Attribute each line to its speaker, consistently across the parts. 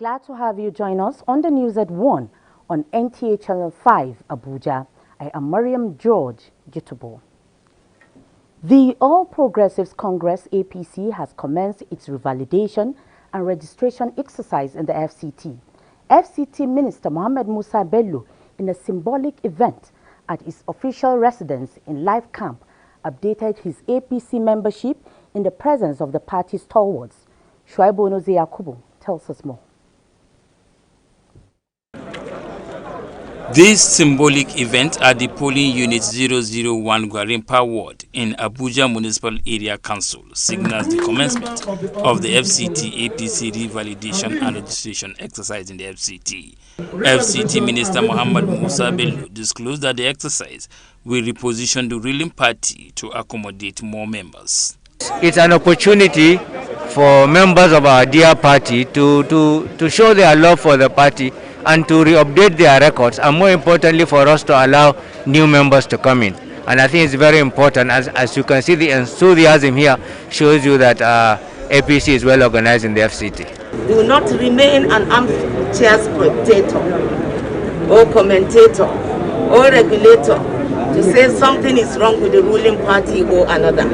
Speaker 1: Glad to have you join us on the news at 1 on NTA Channel 5, Abuja. I am Mariam George Gitubo. The All Progressives Congress APC has commenced its revalidation and registration exercise in the FCT. FCT Minister Mohammed Musa Bello, in a symbolic event at his official residence in Life Camp, updated his APC membership in the presence of the party's stalwarts. Shuaibu Onoze Yakubu tells us more.
Speaker 2: This symbolic event at the polling unit 001 Gwarimpa Ward in Abuja Municipal Area Council signals the commencement of the FCT APC revalidation and registration exercise in the FCT. FCT Minister Mohammed Musa Bello disclosed that the exercise will reposition the ruling party to accommodate more members.
Speaker 3: It's an opportunity for members of our dear party to show their love for the party and to re-update their records, and more importantly for us to allow new members to come in. And I think it's very important, as you can see, the enthusiasm here shows you that APC is well organized in the FCT.
Speaker 4: Do not remain an armchair spectator or commentator or regulator to say something is wrong with the ruling party or another.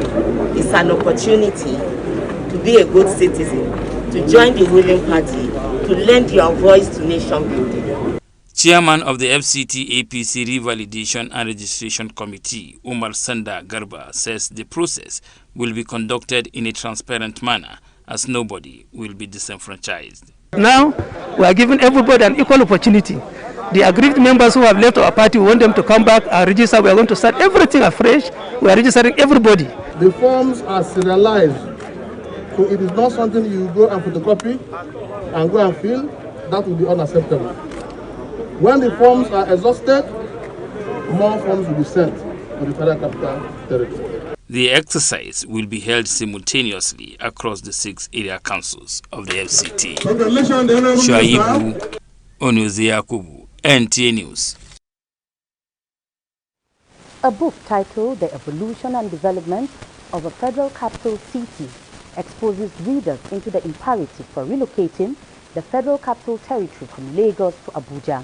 Speaker 4: It's an opportunity to be a good citizen, to join the ruling party, to lend your voice to nation building.
Speaker 2: Chairman of the FCT APC Revalidation and Registration Committee, Umar Sanda Garba, says the process will be conducted in a transparent manner as nobody will be disenfranchised.
Speaker 5: Now, we are giving everybody an equal opportunity. The aggrieved members who have left our party, we want them to come back and register. We are going to start everything afresh. We are registering everybody.
Speaker 6: The forms are serialized, so it is not something you go and photocopy and go and fill. That will be unacceptable. When the forms are exhausted, more forms will be sent to the Federal Capital Territory.
Speaker 2: The exercise will be held simultaneously across the 6 area councils of the FCT. Shuaibu Onoze Yakubu, NTA News.
Speaker 1: A book titled The Evolution and Development of a Federal Capital City exposes readers into the imperative for relocating the Federal Capital Territory from Lagos to Abuja.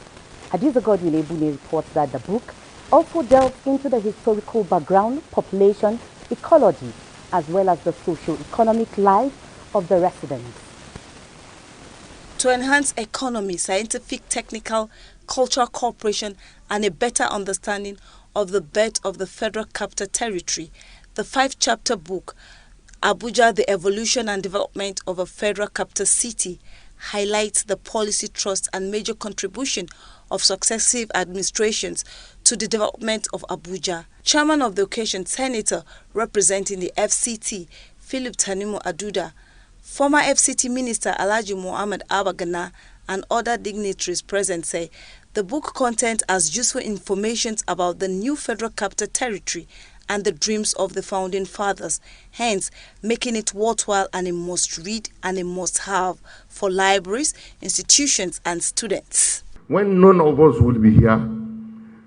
Speaker 1: Hadiza Godwin Ebune reports that the book also delves into the historical background, population, ecology, as well as the socio-economic life of the residents.
Speaker 7: To enhance economy, scientific, technical, cultural cooperation, and a better understanding of the birth of the Federal Capital Territory, the 5-chapter book, Abuja, the Evolution and Development of a Federal Capital City, highlights the policy thrust and major contribution of successive administrations to the development of Abuja. Chairman of the occasion, Senator representing the FCT, Philip Tanimu Aduda, former FCT Minister Alhaji Muhammad Abagana, and other dignitaries present say the book content has useful information about the new Federal Capital Territory and the dreams of the founding fathers, hence making it worthwhile and a must-read and a must-have for libraries, institutions, and students.
Speaker 8: When none of us will be here,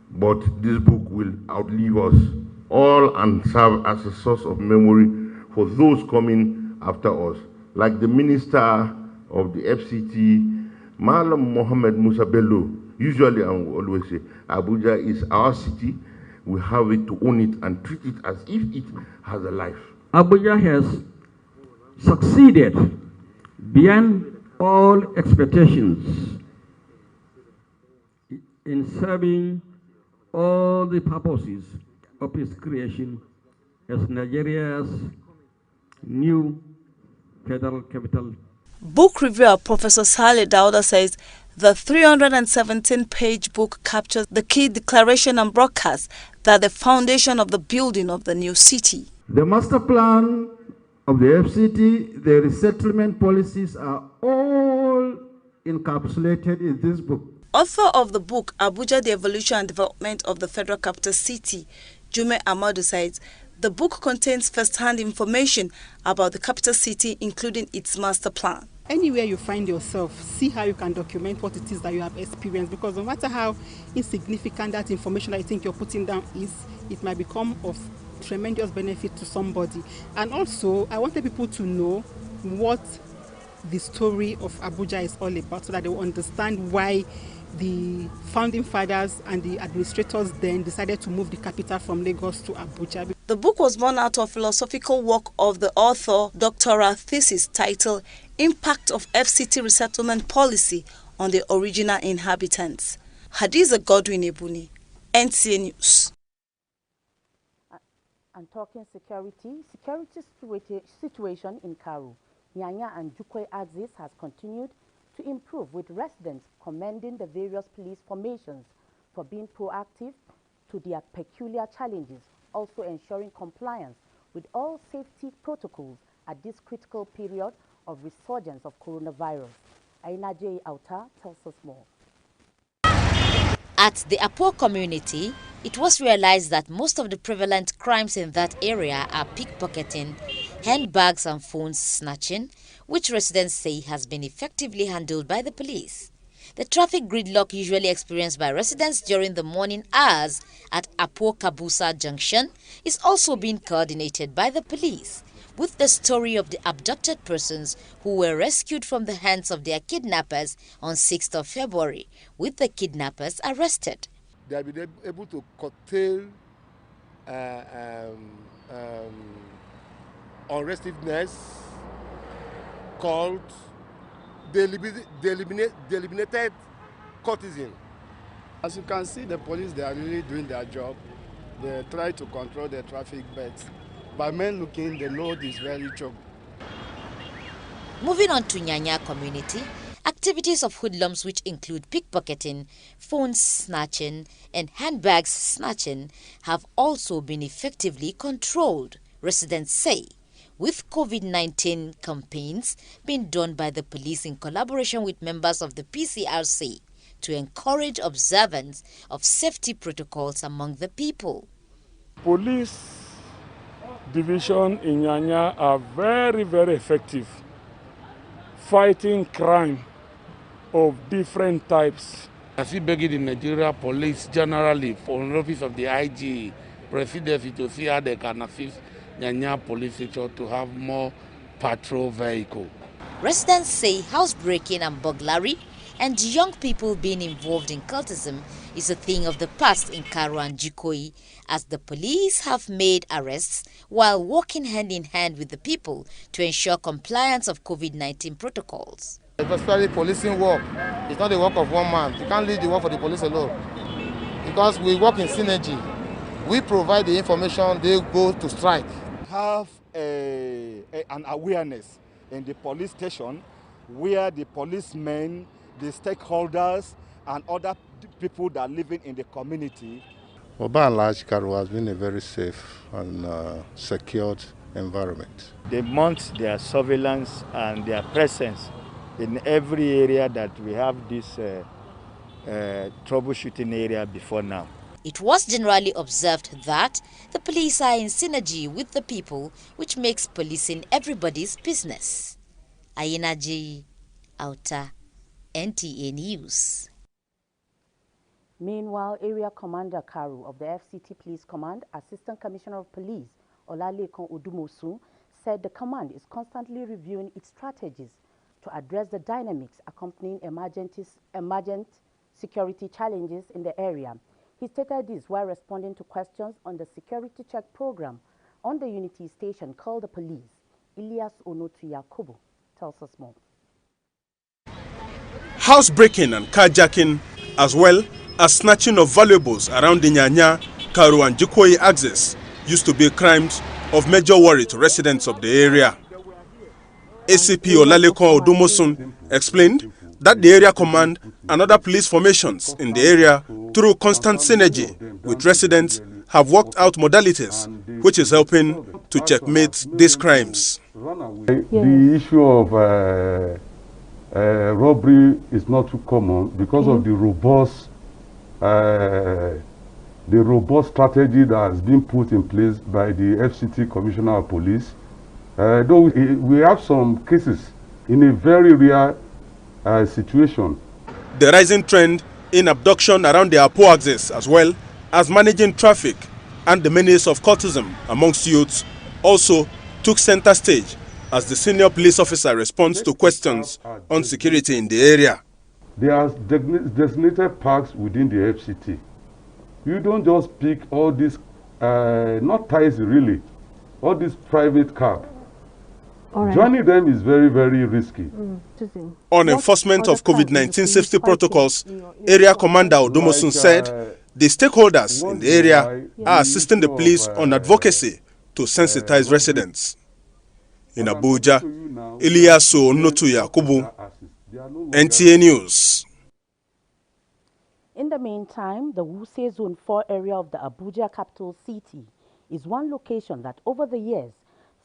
Speaker 8: but this book will outlive us all and serve as a source of memory for those coming after us. Like the minister of the FCT, Malam Mohammed Musa Bello, usually I always say, Abuja is our city. We have it to own it and treat it as if it has a life.
Speaker 9: Abuja has succeeded beyond all expectations in serving all the purposes of its creation as Nigeria's new federal capital.
Speaker 7: Book reviewer Professor Saleh Dauda says the 317-page book captures the key declaration and broadcast that the foundation of the building of the new city.
Speaker 9: The master plan of the FCT, the resettlement policies are all encapsulated in this book.
Speaker 7: Author of the book, Abuja, the Evolution and Development of the Federal Capital City, Jume Amadu says, the book contains first-hand information about the capital city, including its master plan.
Speaker 10: Anywhere you find yourself, see how you can document what it is that you have experienced, because no matter how insignificant that information that you think you're putting down is, it might become of tremendous benefit to somebody. And also, I wanted people to know what the story of Abuja is all about, so that they will understand why the founding fathers and the administrators then decided to move the capital from Lagos to Abuja.
Speaker 7: The book was born out of philosophical work of the author, doctoral thesis titled Impact of FCT Resettlement Policy on the Original Inhabitants. Hadiza Godwin Ebuni, NTA News.
Speaker 1: And talking security situation in Karu, Nyanya and Jukwe axis has continued to improve, with residents commending the various police formations for being proactive to their peculiar challenges, also ensuring compliance with all safety protocols at this critical period of resurgence of coronavirus. Aina J. Auta tells us more.
Speaker 11: At the Apo community, it was realized that most of the prevalent crimes in that area are pickpocketing, handbags and phones snatching, which residents say has been effectively handled by the police. The traffic gridlock usually experienced by residents during the morning hours at Apo Kabusa Junction is also being coordinated by the police, with the story of the abducted persons who were rescued from the hands of their kidnappers on 6th of February, with the kidnappers arrested.
Speaker 12: They have been able to curtail unrestiveness called delimited courtesan.
Speaker 13: As you can see, the police, they are really doing their job. They try to control the traffic, but by men looking, the load is very choked.
Speaker 11: Moving on to Nyanya community, activities of hoodlums which include pickpocketing, phone snatching and handbags snatching have also been effectively controlled, residents say, with COVID-19 campaigns being done by the police in collaboration with members of the PCRC to encourage observance of safety protocols among the people.
Speaker 14: Police division in Nyanya are very, very effective fighting crime of different types.
Speaker 15: I see begging the Nigeria police generally for an office of the IG presidency to see how they can assist Nyanya police sector to have more patrol vehicle.
Speaker 11: Residents say housebreaking and burglary and young people being involved in cultism is a thing of the past in Karu and Jikoi, as the police have made arrests while working hand in hand with the people to ensure compliance of COVID-19 protocols.
Speaker 12: Especially policing work, it's not the work of one man. You can't leave the work for the police alone, because we work in synergy. We provide the information, they go to strike.
Speaker 16: Have an awareness in the police station where the policemen, the stakeholders, and other people that are living in the community.
Speaker 17: Well, by and large, Karu has been a very safe and secured environment.
Speaker 18: They mount their surveillance and their presence in every area that we have this troubleshooting area before now.
Speaker 11: It was generally observed that the police are in synergy with the people, which makes policing everybody's business. Ayena J. Auta, NTA News.
Speaker 1: Meanwhile, Area Commander Karu of the FCT Police Command, Assistant Commissioner of Police Olalekon Odumosu, said the command is constantly reviewing its strategies to address the dynamics accompanying emergent security challenges in the area. He stated this while responding to questions on the security check program on the Unity station called the Police. Ilyas Onotu Yakubu tells us more.
Speaker 19: Housebreaking and carjacking, as well as snatching of valuables around the Nyanya, Karu and Jikoi axis, used to be crimes of major worry to residents of the area. ACP Olalekon Odumosun explained that the area command and other police formations in the area, through constant synergy with residents, have worked out modalities which is helping to checkmate these crimes.
Speaker 20: The issue of robbery is not too common because of the robust strategy that has been put in place by the FCT Commissioner of Police. Though we have some cases in a very rare situation.
Speaker 19: The rising trend in abduction around the Apo axis, as well as managing traffic and the menace of cultism amongst youths, also took center stage as the senior police officer responds to questions on security in the area.
Speaker 20: There are designated parks within the FCT. You don't just pick all these, not taxi really, all these private cars. Right. Joining them is very, very risky.
Speaker 19: On enforcement of COVID-19 safety protocols, Area Commander Odomosun said the stakeholders in the area are assisting the police on advocacy to sensitize residents. In Abuja, Iliasu Onotu Yakubu, NTA News.
Speaker 1: In the meantime, the Wuse Zone 4 area of the Abuja capital city is one location that over the years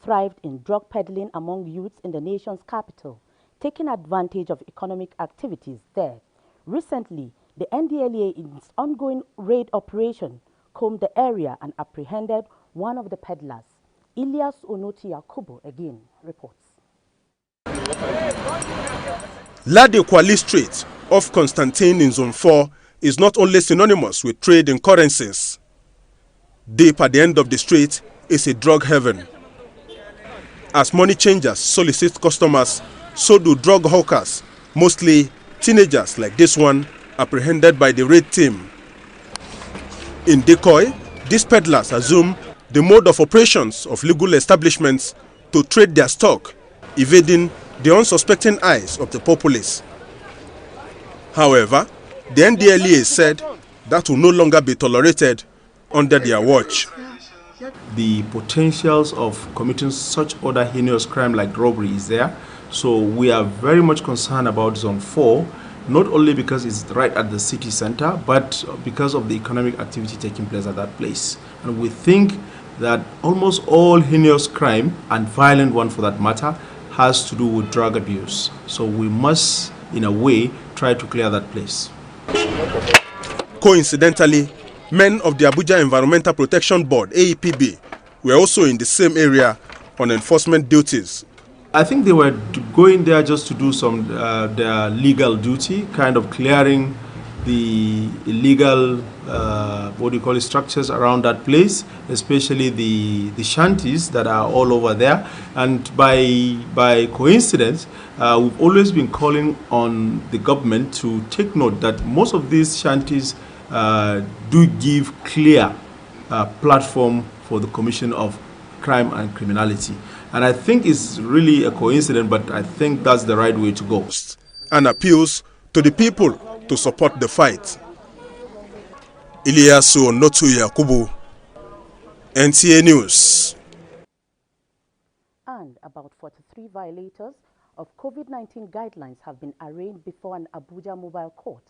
Speaker 1: thrived in drug peddling among youths in the nation's capital, taking advantage of economic activities there. Recently, the NDLEA in its ongoing raid operation combed the area and apprehended one of the peddlers. Ilyas Onoti Yakubu again reports.
Speaker 19: Lade Kwali Street off Constantine in Zone 4 is not only synonymous with trade in currencies. Deep at the end of the street is a drug heaven. As money changers solicit customers, so do drug hawkers, mostly teenagers like this one, apprehended by the raid team. In decoy, these peddlers assume the mode of operations of legal establishments to trade their stock, evading the unsuspecting eyes of the populace. However, the NDLEA said that will no longer be tolerated under their watch.
Speaker 21: The potentials of committing such other heinous crime like robbery is there. So we are very much concerned about Zone 4, not only because it's right at the city center, but because of the economic activity taking place at that place. And we think that almost all heinous crime, and violent one for that matter, has to do with drug abuse. So we must, in a way, try to clear that place.
Speaker 19: Coincidentally, men of the Abuja Environmental Protection Board, AEPB, were also in the same area on enforcement duties.
Speaker 21: I think they were going there just to do some their legal duty, kind of clearing the illegal, structures around that place, especially the shanties that are all over there. And by coincidence, we've always been calling on the government to take note that most of these shanties do give clear platform for the commission of crime and criminality. And I think it's really a coincidence, but I think that's the right way to go.
Speaker 19: And appeals to the people to support the fight. Iliasu Onotu Yakubu, NTA News.
Speaker 1: And about 43 violators of COVID-19 guidelines have been arraigned before an Abuja mobile court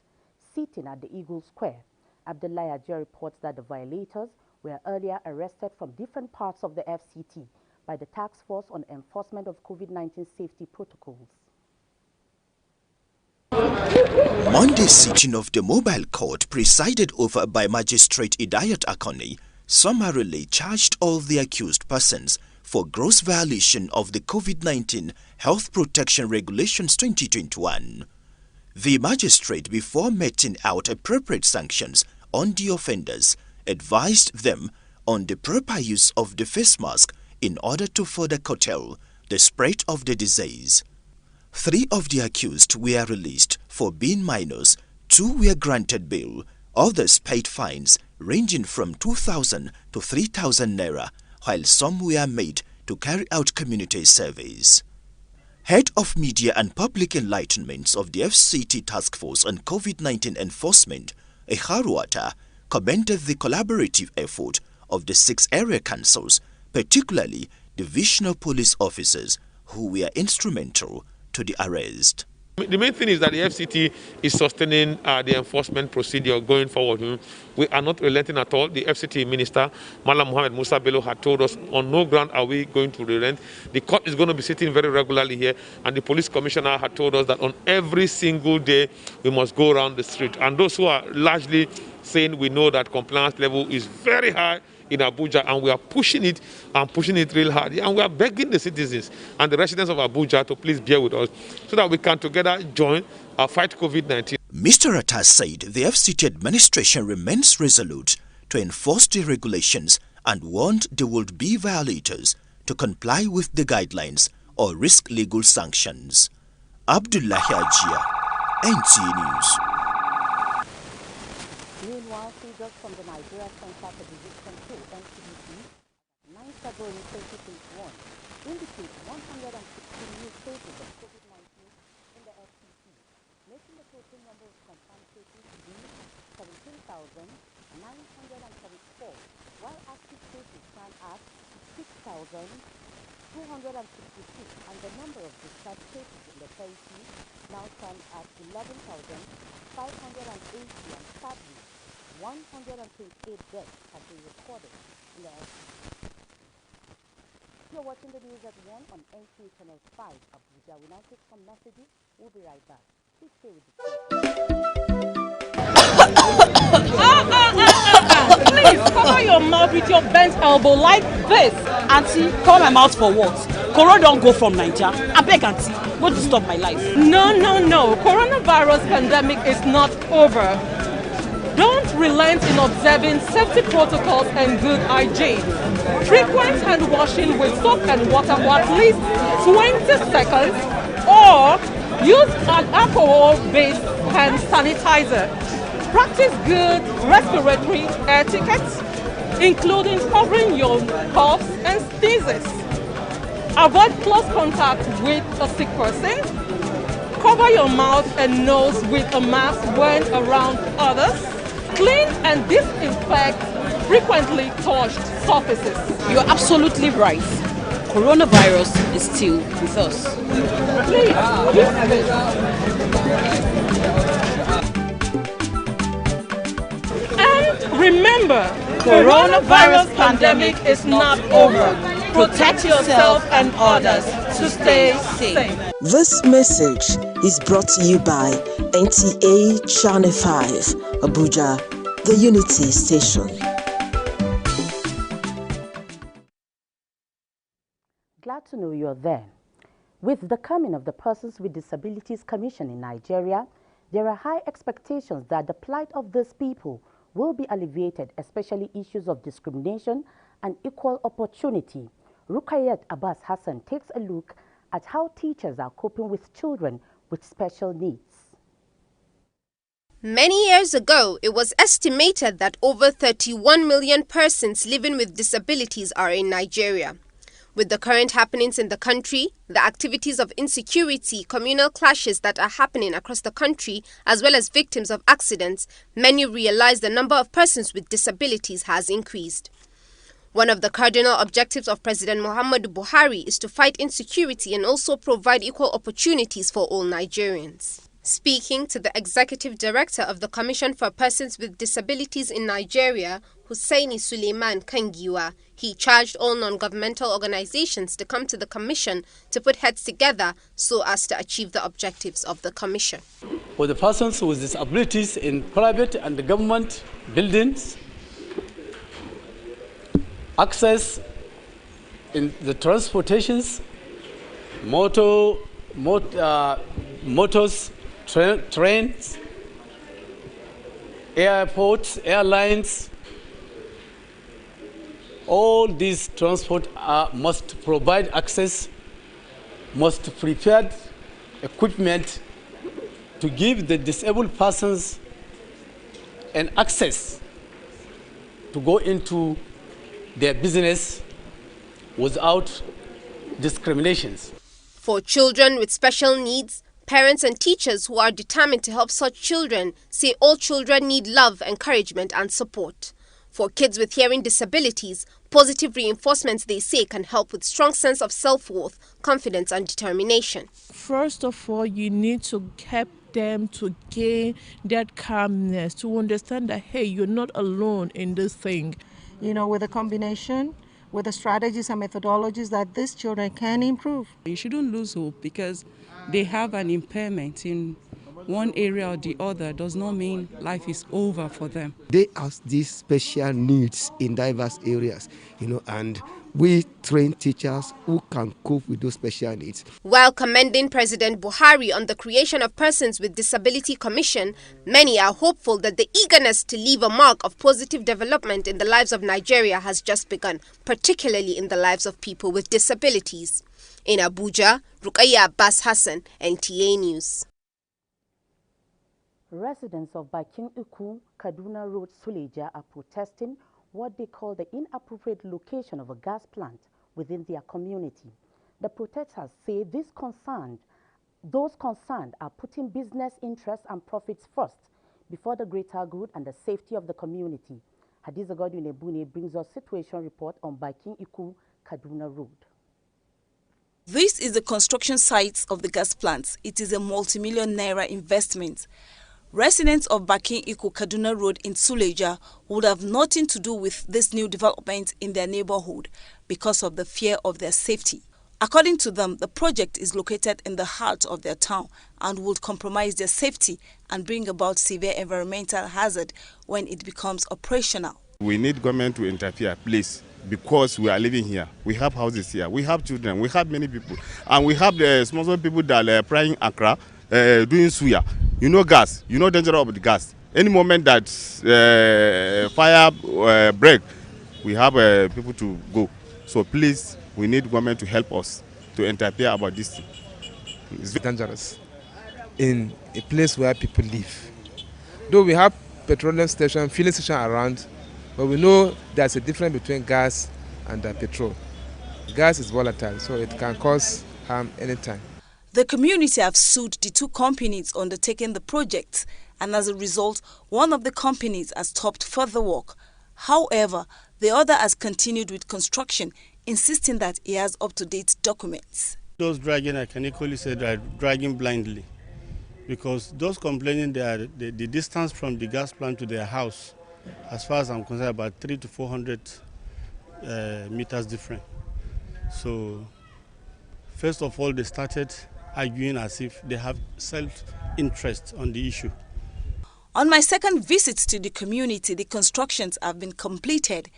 Speaker 1: sitting at the Eagle Square. Abdullahi Ajay reports that the violators were earlier arrested from different parts of the FCT by the Task Force on Enforcement of COVID-19 Safety Protocols.
Speaker 22: Monday's sitting of the mobile court, presided over by Magistrate Idayat Akoni, summarily charged all the accused persons for gross violation of the COVID-19 Health Protection Regulations 2021. The magistrate, before meting out appropriate sanctions on the offenders, advised them on the proper use of the face mask in order to further curtail the spread of the disease. 3 of the accused were released for being minors, 2 were granted bail, others paid fines ranging from 2,000 to 3,000 naira, while some were made to carry out community surveys. Head of Media and Public Enlightenment of the FCT Task Force on COVID-19 Enforcement, Eharuata, commended the collaborative effort of the 6 area councils, particularly divisional police officers who were instrumental to the arrest.
Speaker 23: The main thing is that the FCT is sustaining the enforcement procedure going forward. We are not relenting at all. The FCT Minister, Malam Mohammed Musa Bello, had told us on no ground are we going to relent. The court is going to be sitting very regularly here, and the police commissioner had told us that on every single day we must go around the street. And those who are largely saying we know that compliance level is very high in Abuja, and we are pushing it and pushing it real hard. And we are begging the citizens and the residents of Abuja to please bear with us so that we can together join our fight COVID-19.
Speaker 22: Mr. Atta said the FCT administration remains resolute to enforce the regulations and warned there would be violators to comply with the guidelines or risk legal sanctions. Abdullahi Ajia, NTA News.
Speaker 1: Meanwhile, figures from the Nigeria Center for Disease Control (NCDC) 9 February 2021 indicate 116 new cases of COVID-19 in the FCT, making the total number of confirmed cases to be 17,974, while active cases stand at 6,266, and the number of discharged cases in the territory now stands at 11,580, and sadly, 128 deaths have been recorded in the FCT. You're watching the news at 1 on NTA Channel 5, Abuja. We now take some messages. We'll be right back. Please stay with the
Speaker 3: Please cover your mouth with your bent elbow like this. Auntie, cover my mouth for what? Corona don't go from Nigeria. I beg, Auntie, go disturb my life. No. Coronavirus pandemic is not over. Don't relent in observing safety protocols and good hygiene. Frequent hand washing with soap and water for at least 20 seconds, or use an alcohol-based hand sanitizer. Practice good respiratory etiquette, including covering your coughs and sneezes. Avoid close contact with a sick person. Cover your mouth and nose with a mask when around others. Clean and disinfect frequently touched surfaces.
Speaker 4: You're absolutely right. Coronavirus is still with us.
Speaker 3: Please, and remember, coronavirus pandemic is not over. Protect yourself and others to stay safe.
Speaker 5: This message is brought to you by NTA Channel 5, Abuja, the Unity Station.
Speaker 1: Glad to know you're there. With the coming of the Persons with Disabilities Commission in Nigeria, there are high expectations that the plight of these people will be alleviated, especially issues of discrimination and equal opportunity. Rukayat Abbas Hassan takes a look at how teachers are coping with children with special needs.
Speaker 24: Many years ago, it was estimated that over 31 million persons living with disabilities are in Nigeria. With the current happenings in the country, the activities of insecurity, communal clashes that are happening across the country, as well as victims of accidents, many realize the number of persons with disabilities has increased. One of the cardinal objectives of President Muhammadu Buhari is to fight insecurity and also provide equal opportunities for all Nigerians. Speaking to the Executive Director of the Commission for Persons with Disabilities in Nigeria, Hussaini Suleiman Kangiwa, he charged all non-governmental organizations to come to the Commission to put heads together so as to achieve the objectives of the Commission.
Speaker 25: For the persons with disabilities in private and government buildings, access in the transportations, motors, trains, airports, airlines, all these transport must provide access, must prepare equipment to give the disabled persons an access to go into their business without discriminations.
Speaker 24: For children with special needs, parents and teachers who are determined to help such children say all children need love, encouragement and support. For kids with hearing disabilities, positive reinforcements, they say, can help with strong sense of self-worth, confidence and determination.
Speaker 26: First of all, you need to help them to gain that calmness, to understand that, hey, you're not alone in this thing.
Speaker 27: You know, with a combination, with the strategies and methodologies that these children can improve.
Speaker 28: You shouldn't lose hope because they have an impairment in
Speaker 2: one area or the other does not mean life is over for them.
Speaker 6: They have these special needs in diverse areas, and we train teachers who can cope with those special needs.
Speaker 24: While commending President Buhari on the creation of Persons with Disability Commission, many are hopeful that the eagerness to leave a mark of positive development in the lives of Nigeria has just begun, particularly in the lives of people with disabilities. In Abuja, Rukaya Abbas Hassan, NTA News.
Speaker 1: Residents of Bakin Uku, Kaduna Road, Suleja are protesting what they call the inappropriate location of a gas plant within their community. The protesters say those concerned are putting business interests and profits first before the greater good and the safety of the community. Hadiza Godwin Ebune brings us situation report on Bakin Uku, Kaduna Road.
Speaker 7: This is the construction site of the gas plant. It is a multi-million naira investment. Residents of Bakin Iku Kaduna Road in Suleja would have nothing to do with this new development in their neighborhood because of the fear of their safety. According to them, the project is located in the heart of their town and would compromise their safety and bring about severe environmental hazard when it becomes operational.
Speaker 8: We need government to interfere, please, because we are living here. We have houses here, we have children, we have many people, and we have the small people that are frying Accra, doing suya. Gas, danger of the gas. Any moment that fire break, we have people to go. So please, we need government to help us to interfere about this. It's
Speaker 9: dangerous in a place where people live. Though we have petroleum station, filling station around, but we know there's a difference between gas and petrol. Gas is volatile, so it can cause harm anytime.
Speaker 7: The community have sued the two companies undertaking the project, and as a result, one of the companies has stopped further work. However, the other has continued with construction, insisting that he has up-to-date documents.
Speaker 10: Those dragging, I can equally say that dragging blindly, because those complaining the distance from the gas plant to their house, as far as I'm concerned, about 300 to 400 meters different. So, first of all, they started arguing as if they have self-interest on the issue.
Speaker 7: On my second visit to the community, the constructions have been completed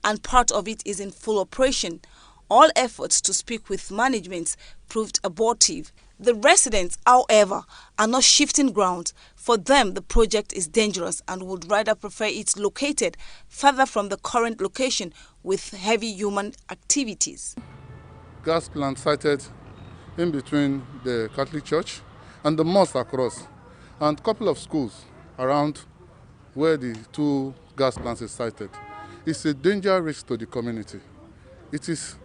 Speaker 7: and part of it is in full operation. All efforts to speak with management proved abortive. The residents, however, are not shifting ground. For them, the project is dangerous and would rather prefer it located further from the current location with heavy human activities.
Speaker 13: Gas plant sited in between the Catholic Church and the mosque across, and a couple of schools around where the two gas plants is sited. It's a danger risk to the community. It is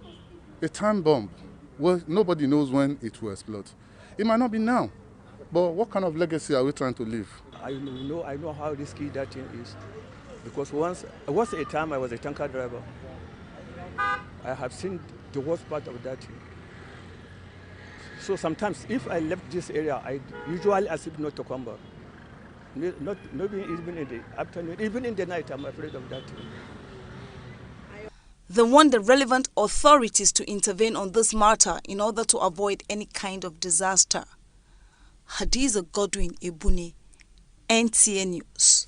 Speaker 13: a time bomb where nobody knows when it will explode. It might not be now, but what kind of legacy are we trying to leave?
Speaker 28: I know how risky that thing is, because once a time I was a tanker driver. I have seen the worst part of that thing. So sometimes, if I left this area, I usually accept not to come back. Not even in the afternoon, even in the night, I'm afraid of that.
Speaker 7: They want the relevant authorities to intervene on this matter in order to avoid any kind of disaster. Hadiza Godwin Ebune, NTA News.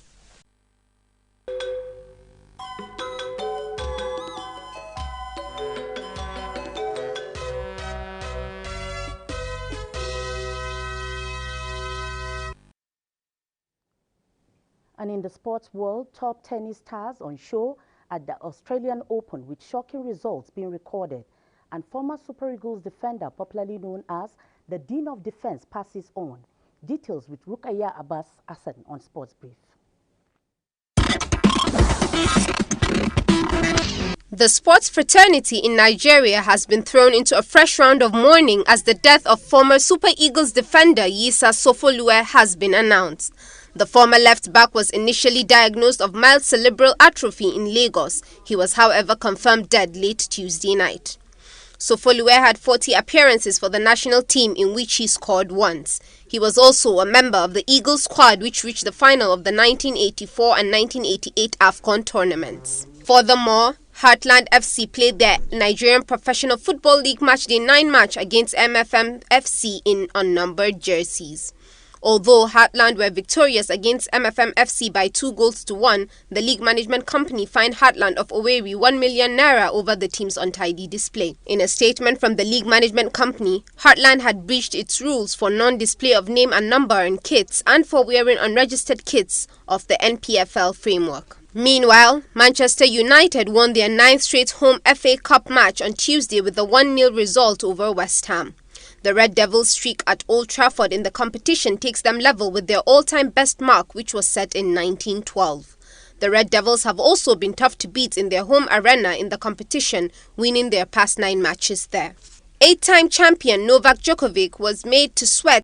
Speaker 1: And in the sports world, top tennis stars on show at the Australian Open with shocking results being recorded. And former Super Eagles defender, popularly known as the Dean of Defense, passes on. Details with Rukaya Abbas Hassan on Sports Brief.
Speaker 24: The sports fraternity in Nigeria has been thrown into a fresh round of mourning as the death of former Super Eagles defender Yisa Sofolue has been announced. The former left-back was initially diagnosed of mild cerebral atrophy in Lagos. He was, however, confirmed dead late Tuesday night. Sofolue had 40 appearances for the national team in which he scored once. He was also a member of the Eagles squad which reached the final of the 1984 and 1988 AFCON tournaments. Furthermore, Heartland FC played their Nigerian Professional Football League Matchday 9 match against MFM FC in unnumbered jerseys. Although Heartland were victorious against MFM FC by 2-1, the league management company fined Heartland of Owerri 1 million naira over the team's untidy display. In a statement from the league management company, Heartland had breached its rules for non-display of name and number in kits and for wearing unregistered kits of the NPFL framework. Meanwhile, Manchester United won their 9th straight home FA Cup match on Tuesday with a 1-0 result over West Ham. The Red Devils' streak at Old Trafford in the competition takes them level with their all-time best mark, which was set in 1912. The Red Devils have also been tough to beat in their home arena in the competition, winning their past 9 matches there. 8-time champion Novak Djokovic was made to sweat